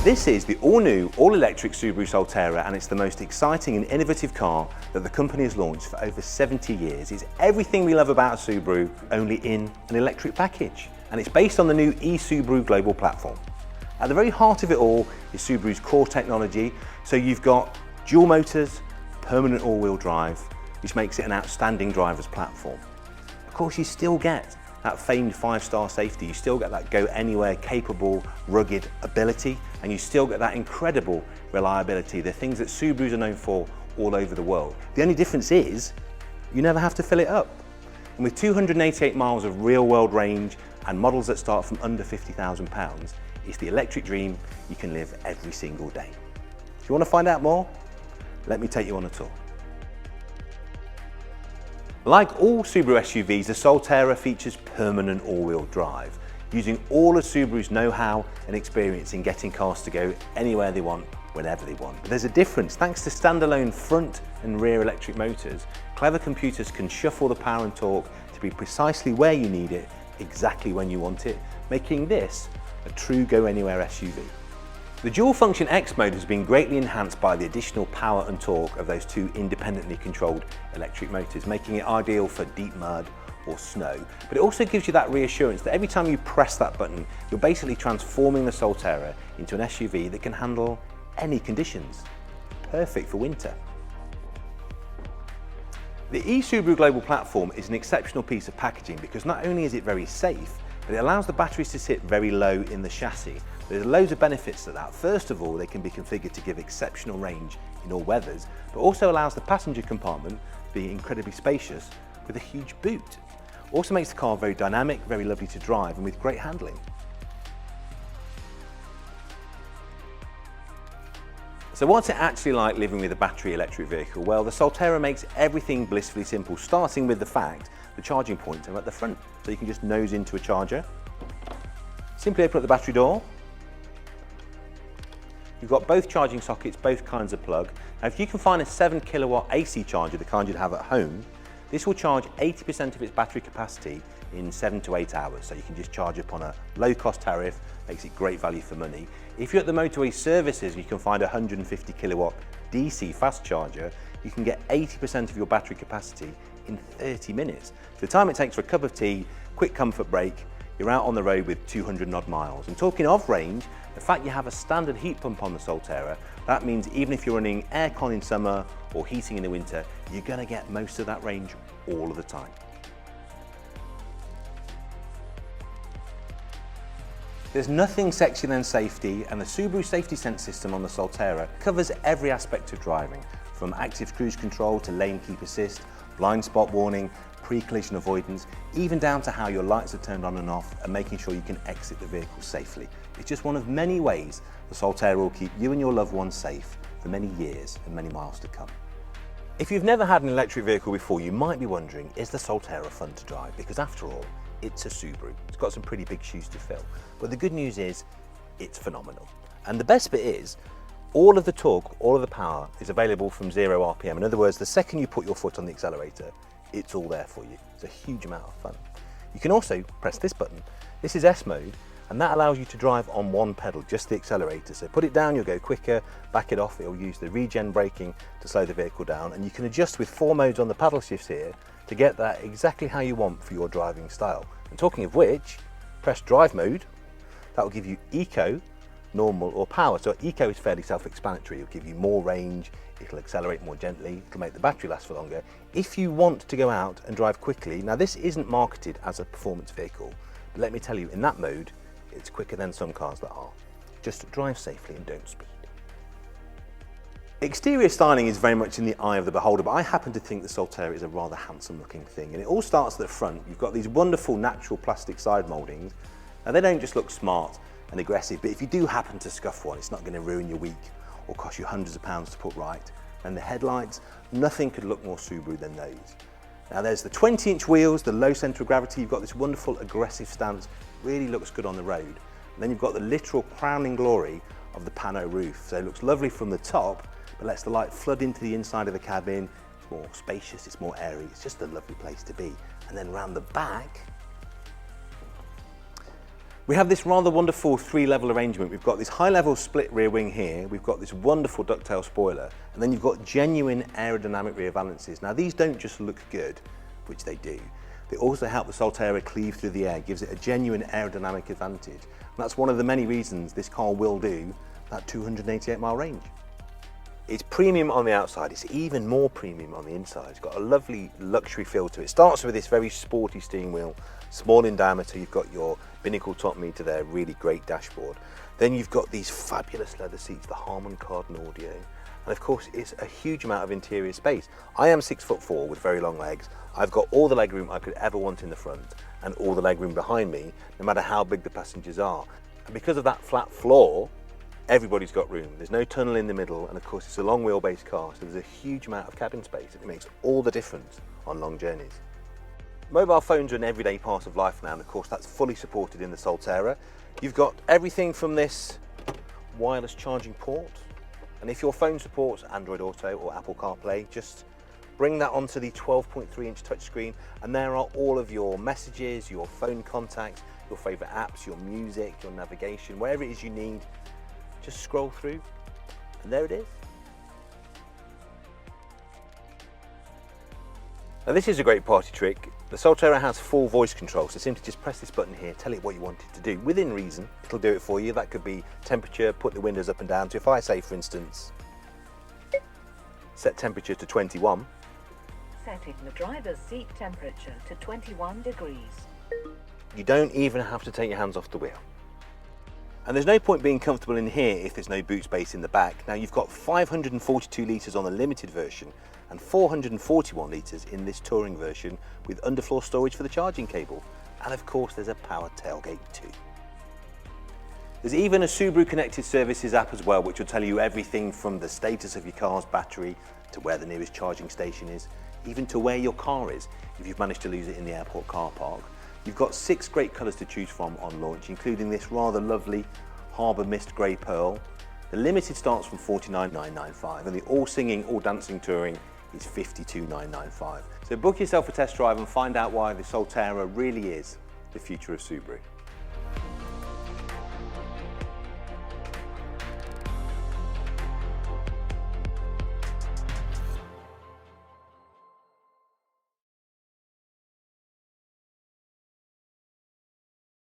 This is the all-new, all-electric Subaru Solterra, and it's the most exciting and innovative car that the company has launched for over 70 years. It's everything we love about Subaru, only in an electric package. And it's based on the new eSubaru global platform. At the very heart of it all is Subaru's core technology. So you've got dual motors, permanent all-wheel drive, which makes it an outstanding driver's platform. Of course, you still get that famed 5-star safety, you still get that go anywhere capable, rugged ability, and you still get that incredible reliability. They're things that Subarus are known for all over the world. The only difference is you never have to fill it up. And with 288 miles of real-world range and models that start from under £50,000, it's the electric dream you can live every single day. If you want to find out more, let me take you on a tour. Like all Subaru SUVs, the Solterra features permanent all-wheel drive, using all of Subaru's know-how and experience in getting cars to go anywhere they want, whenever they want. But there's a difference. Thanks to standalone front and rear electric motors, clever computers can shuffle the power and torque to be precisely where you need it, exactly when you want it, making this a true go-anywhere SUV. The dual function X mode has been greatly enhanced by the additional power and torque of those two independently controlled electric motors, making it ideal for deep mud or snow. But it also gives you that reassurance that every time you press that button, you're basically transforming the Solterra into an SUV that can handle any conditions. Perfect for winter. The eSubaru global platform is an exceptional piece of packaging because not only is it very safe, but it allows the batteries to sit very low in the chassis. There's loads of benefits to that. First of all, they can be configured to give exceptional range in all weathers, but also allows the passenger compartment to be incredibly spacious with a huge boot. Also makes the car very dynamic, very lovely to drive, and with great handling. So what's it actually like living with a battery electric vehicle? Well, the Solterra makes everything blissfully simple, starting with the fact the charging points are at the front, so you can just nose into a charger. Simply open up the battery door. You've got both charging sockets, both kinds of plug. Now, if you can find a 7 kilowatt AC charger, the kind you'd have at home, this will charge 80% of its battery capacity in 7 to 8 hours. So you can just charge up on a low cost tariff, makes it great value for money. If you're at the motorway services, you can find a 150 kilowatt DC fast charger, you can get 80% of your battery capacity in 30 minutes. So the time it takes for a cup of tea, quick comfort break, you're out on the road with 200 odd miles. And talking of range, the fact you have a standard heat pump on the Solterra, that means even if you're running aircon in summer or heating in the winter, you're going to get most of that range all of the time. There's nothing sexier than safety, and the Subaru Safety Sense system on the Solterra covers every aspect of driving, from active cruise control to lane keep assist, blind spot warning, pre-collision avoidance, even down to how your lights are turned on and off and making sure you can exit the vehicle safely. It's just one of many ways the Solterra will keep you and your loved ones safe for many years and many miles to come. If you've never had an electric vehicle before, you might be wondering, is the Solterra fun to drive? Because after all, it's a Subaru. It's got some pretty big shoes to fill. But the good news is, it's phenomenal. And the best bit is, all of the torque, all of the power is available from 0 RPM. In other words, the second you put your foot on the accelerator, it's all there for you. It's a huge amount of fun. You can also press this button. This is S mode, and that allows you to drive on one pedal, just the accelerator. So put it down, you'll go quicker, back it off, it'll use the regen braking to slow the vehicle down, and you can adjust with 4 modes on the paddle shifts here to get that exactly how you want for your driving style. And talking of which, press drive mode, that will give you eco, normal or power. So eco is fairly self-explanatory. It'll give you more range, it'll accelerate more gently, it'll make the battery last for longer. If you want to go out and drive quickly, now this isn't marketed as a performance vehicle, but let me tell you, in that mode, it's quicker than some cars that are. Just drive safely and don't speed. Exterior styling is very much in the eye of the beholder, but I happen to think the Solterra is a rather handsome looking thing. And it all starts at the front. You've got these wonderful natural plastic side mouldings. Now they don't just look smart and aggressive, but if you do happen to scuff one, it's not going to ruin your week or cost you hundreds of pounds to put right. And the headlights, nothing could look more Subaru than those. Now there's the 20-inch wheels, the low centre of gravity, you've got this wonderful aggressive stance, really looks good on the road. And then you've got the literal crowning glory of the pano roof. So it looks lovely from the top, but lets the light flood into the inside of the cabin. It's more spacious, it's more airy, it's just a lovely place to be. And then round the back, We have this rather wonderful three-level arrangement. We've got this high-level split rear wing here, we've got this wonderful ducktail spoiler, and then you've got genuine aerodynamic rear valances. Now these don't just look good, which they do, they also help the Solterra cleave through the air, gives it a genuine aerodynamic advantage. And that's one of the many reasons this car will do that 288-mile range. It's premium on the outside, it's even more premium on the inside. It's got a lovely luxury feel to it. It starts with this very sporty steering wheel, small in diameter. You've got your binnacle top meter there, really great dashboard. Then you've got these fabulous leather seats, the Harman Kardon audio, and of course it's a huge amount of interior space. I am 6'4" with very long legs. I've got all the legroom I could ever want in the front and all the legroom behind me, no matter how big the passengers are. And because of that flat floor, everybody's got room. There's no tunnel in the middle, and of course it's a long wheelbase car, so there's a huge amount of cabin space, and it makes all the difference on long journeys. Mobile phones are an everyday part of life now, and of course that's fully supported in the Solterra. You've got everything from this wireless charging port, and if your phone supports Android Auto or Apple CarPlay, just bring that onto the 12.3-inch touchscreen, and there are all of your messages, your phone contacts, your favourite apps, your music, your navigation, wherever it is you need. Just scroll through, and there it is. Now this is a great party trick. The Solterra has full voice control, so simply just press this button here, tell it what you want it to do. Within reason, it'll do it for you. That could be temperature, put the windows up and down. So if I say, for instance, set temperature to 21. Setting the driver's seat temperature to 21 degrees. You don't even have to take your hands off the wheel. And there's no point being comfortable in here if there's no boot space in the back. Now you've got 542 litres on the limited version and 441 litres in this touring version with underfloor storage for the charging cable. And of course there's a power tailgate too. There's even a Subaru Connected Services app as well, which will tell you everything from the status of your car's battery to where the nearest charging station is, even to where your car is if you've managed to lose it in the airport car park. You've got 6 great colours to choose from on launch, including this rather lovely Harbour Mist Grey Pearl. The limited starts from $49,995 and the all singing, all dancing touring is $52,995. So book yourself a test drive and find out why the Solterra really is the future of Subaru.